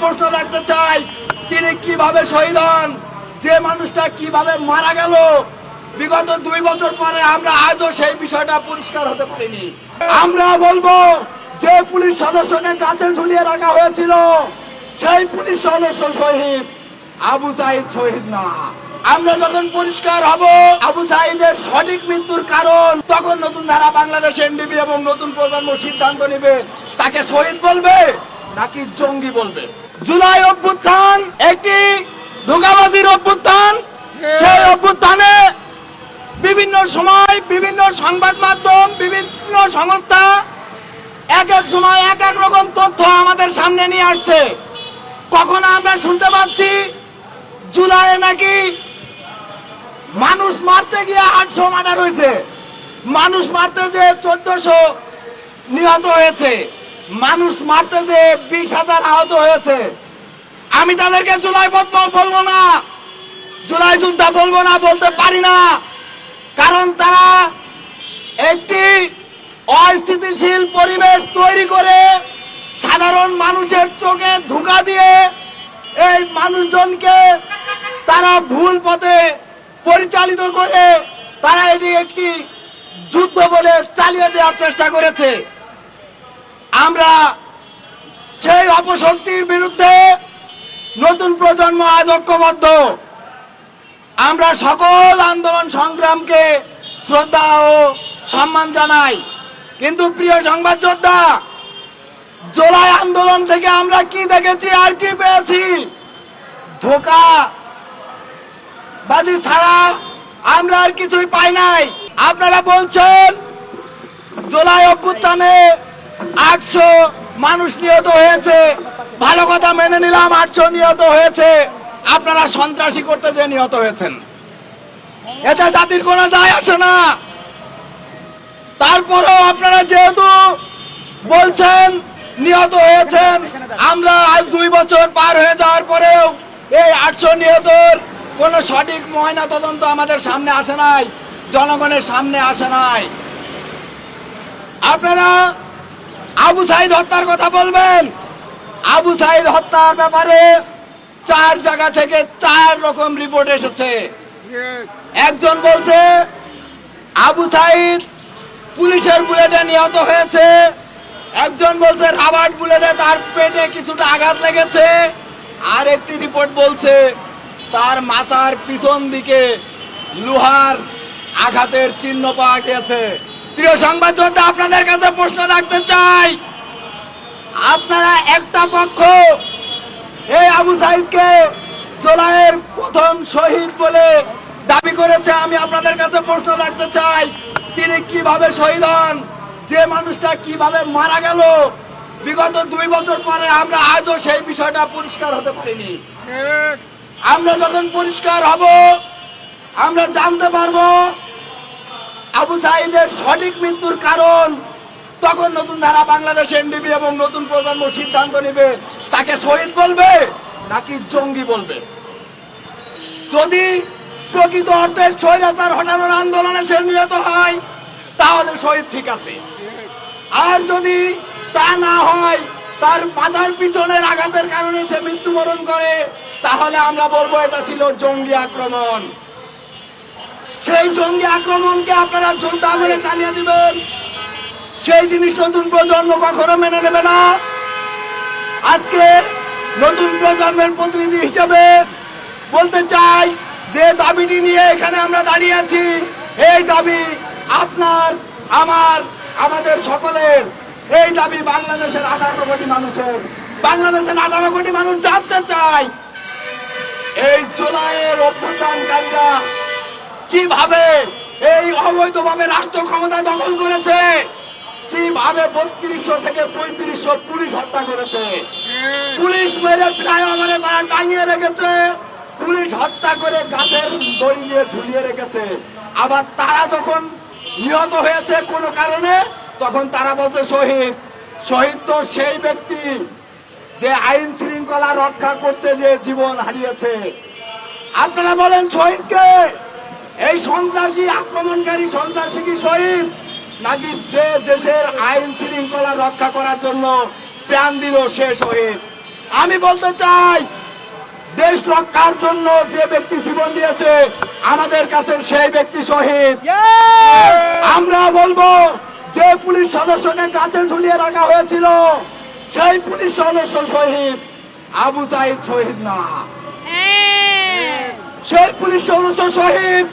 প্রশ্ন রাখতে চাই, তিনি কিভাবে শহীদ হন, যে মানুষটা কিভাবে মারা গেল বিগত 2 বছর পরে আমরা আজও সেই বিষয়টা পরিষ্কার হতে পারিনি। আমরা বলবো যে পুলিশ সদস্যকে কাছে ঝুলিয়ে রাখা হয়েছিল সেই পুলিশ সদস্য শহীদ, আবু সাঈদ শহীদ না। আমরা যখন পরিষ্কার হব আবু সাঈদের সঠিক মৃত্যুর কারণ, তখন নতুন ধারা বাংলাদেশ এনডিপি এবং নতুন প্রজন্ম সিদ্ধান্ত নেবে তাকে শহীদ বলবে নাকি জঙ্গি বলবে। জুলাই অভ্যুত্থান একটি ধোঁকাবাজির অভ্যুত্থান। সেই অভ্যুত্থানে বিভিন্ন সময় বিভিন্ন সংবাদ মাধ্যম বিভিন্ন সংস্থা এক এক সময় এক এক রকম তথ্য আমাদের সামনে নিয়ে আসছে। কখনো আমরা শুনতে পাচ্ছি জুলাই নাকি মানুষ মারতে গিয়ে 800 মার্ডার হয়েছে, মানুষ মারতে যে 1400 নিহত হয়েছে, মানুষ মারতে যে 20,000 আহত হয়েছে। আমি তাদেরকে জুলাই বলবো না, জুলাই যোদ্ধা বলবো না, বলতে পারি না, কারণ তারা একটি অস্থিতিশীল পরিবেশ তৈরি করে সাধারণ মানুষের চোখে ধোঁকা দিয়ে এই মানুষজনকে তারা ভুল পথে পরিচালিত করে তারা এটি একটি যুদ্ধ বলে চালিয়ে দেওয়ার চেষ্টা করেছে। আমরা সেই অপশক্তির বিরুদ্ধে নতুন প্রজন্ম আজ ঐক্যবদ্ধ। আমরা সকল আন্দোলন সংগ্রামকে শ্রদ্ধা ও সম্মান জানাই, কিন্তু প্রিয় সংবাদ যোদ্ধা, জুলাই আন্দোলন থেকে আমরা কি দেখেছি আর কি পেয়েছি? ধোঁকা বাজি ছাড়া আমরা আর কিছুই পাই নাই। আপনারা বলছেন জুলাই অভ্যুত্থানে 800 মানুষ নিহত হয়েছে, ভালো কথা, মেনে নিলাম 800 নিহত হয়েছে। আপনারা সন্ত্রাসী করতে যে নিহত হয়েছেন, এতে জাতির কোনো যায় আসে না। তারপরেও আপনারা যেহেতু বলছেন নিহত হয়েছেন, আমরা আজ 2 বছর পার হয়ে যাওয়ার পরেও এই 800 নিহতর কোন সঠিক ময়না তদন্ত আমাদের সামনে আসে নাই, জনগণের সামনে আসে নাই। আপনারা আবু সাঈদ হত্যার কথা বলবেন, আবু সাঈদ হত্যার ব্যাপারে 4 জায়গা থেকে 4 রকম রিপোর্ট এসেছে। একজন বলছে আবু সাঈদ পুলিশের বুলেটে নিহত হয়েছে, একজন বলছে রাবার বুলেটে তার পেটে কিছুটা আঘাত লেগেছে, আর একটি রিপোর্ট বলছে তার মাথার পিছন দিকে লোহার আঘাতের চিহ্ন পাওয়া গেছে। প্রিয় সংবাদ যোদ্ধা, আপনাদের কাছে প্রশ্ন রাখতে চাই, আপনারা একটা পক্ষ এই আবু সাঈদকে জুলাইয়ের প্রথম শহীদ বলে দাবি করেছে। আমি আপনাদের কাছে প্রশ্ন রাখতে চাই, তিনি কিভাবে শহীদ হন, যে মানুষটা কিভাবে মারা গেল বিগত 2 বছর পরে আমরা আজও সেই বিষয়টা পরিষ্কার হতে পারিনি। আমরা যখন পরিষ্কার হব আমরা জানতে পারবো আবু সাঈদের সঠিক মৃত্যুর কারণ, তখন নতুন ধারা বাংলাদেশ এনডিপি এবং নতুন প্রজন্ম সিদ্ধান্ত নেবে তাকে শহীদ বলবে নাকি জঙ্গি বলবে। যদি প্রকৃত অর্থে স্বৈরাচার হটানোর আন্দোলনে সে নিহত হয় তাহলে শহীদ ঠিক আছে, আর যদি তা না হয়, তার মাথার পিছনের আঘাতের কারণে সে মৃত্যুবরণ করে, তাহলে আমরা বলবো এটা ছিল জঙ্গি আক্রমণ। সেই জঙ্গি আক্রমণকে আপনারা যোদ্ধা বলে চালিয়ে দিবেন, সেই জিনিস নতুন প্রজন্ম কখনো মেনে নেবে না। আজকে নতুন প্রজন্মের প্রতিনিধি হিসেবে বলতে চাই, যে দাবিটি নিয়ে এখানে আমরা দাঁড়িয়ে আছি, এই দাবি আপনার, আমার, আমাদের সকলের। এই দাবি বাংলাদেশের 18 কোটি মানুষের। বাংলাদেশের 18 কোটি মানুষ জানতে চায় এই জুলাইয়ের অভ্যুত্থানকারীরা কিভাবে এই অবৈধভাবে রাষ্ট্র ক্ষমতা দখল করেছে, কিভাবে 3200 থেকে 3500 পুলিশ হত্যা করেছে, পুলিশ মেরে ফ্লাইওভারে তারা টাঙিয়ে রেখেছে, পুলিশ হত্যা করে গাছের দড়ি দিয়ে ঝুলিয়ে রেখেছে। আবার তারা যখন নিহত হয়েছে কোনো কারণে তখন তারা বলছে শহীদ। শহীদ তো সেই ব্যক্তি যে আইন শৃঙ্খলা রক্ষা করতে যে জীবন হারিয়েছে। আপনারা বলেন শহীদকে? এই সন্ত্রাসী আক্রমণকারী সন্ত্রাসী কি শহীদ, নাকি যে দেশের আইন শৃঙ্খলা রক্ষা করার জন্য প্রাণ দিল সে শহীদ? আমি বলতে চাই, দেশ রক্ষার জন্য যে ব্যক্তি জীবন দিয়েছে আমাদের কাছে সেই ব্যক্তি শহীদ। আমরা বলবো, যে পুলিশ সদস্যকে কাছে ঝুলিয়ে রাখা হয়েছিল সেই পুলিশ সদস্য শহীদ, আবু সাইদ শহীদ না। সেই পুলিশ সদস্য শহীদ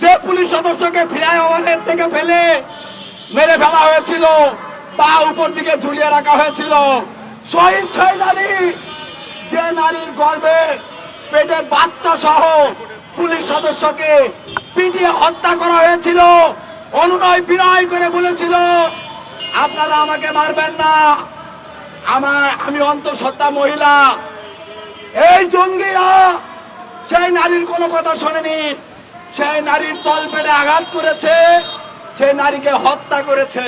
যে পুলিশ সদস্যকে ফ্লাইওভারের থেকে ফেলে মেরে ফেলা হয়েছিল, পা উপর দিকে ঝুলিয়ে রাখা হয়েছিল। শহীদ সেই নারী, যে নারীর গর্ভে পেটের বাচ্চা সহ পুলিশ সদস্যকে পিটিয়ে হত্যা করা হয়েছিল। অনুনয় বিনয় করে বলেছিল, আপনারা আমাকে মারবেন না, আমি অন্তঃসত্ত্বা মহিলা। এই জঙ্গিরা সেই নারীর কোনো কথা শোনেনি, সেই নারীর তলপেটে আঘাত করেছে, সেই নারীকে হত্যা করেছে।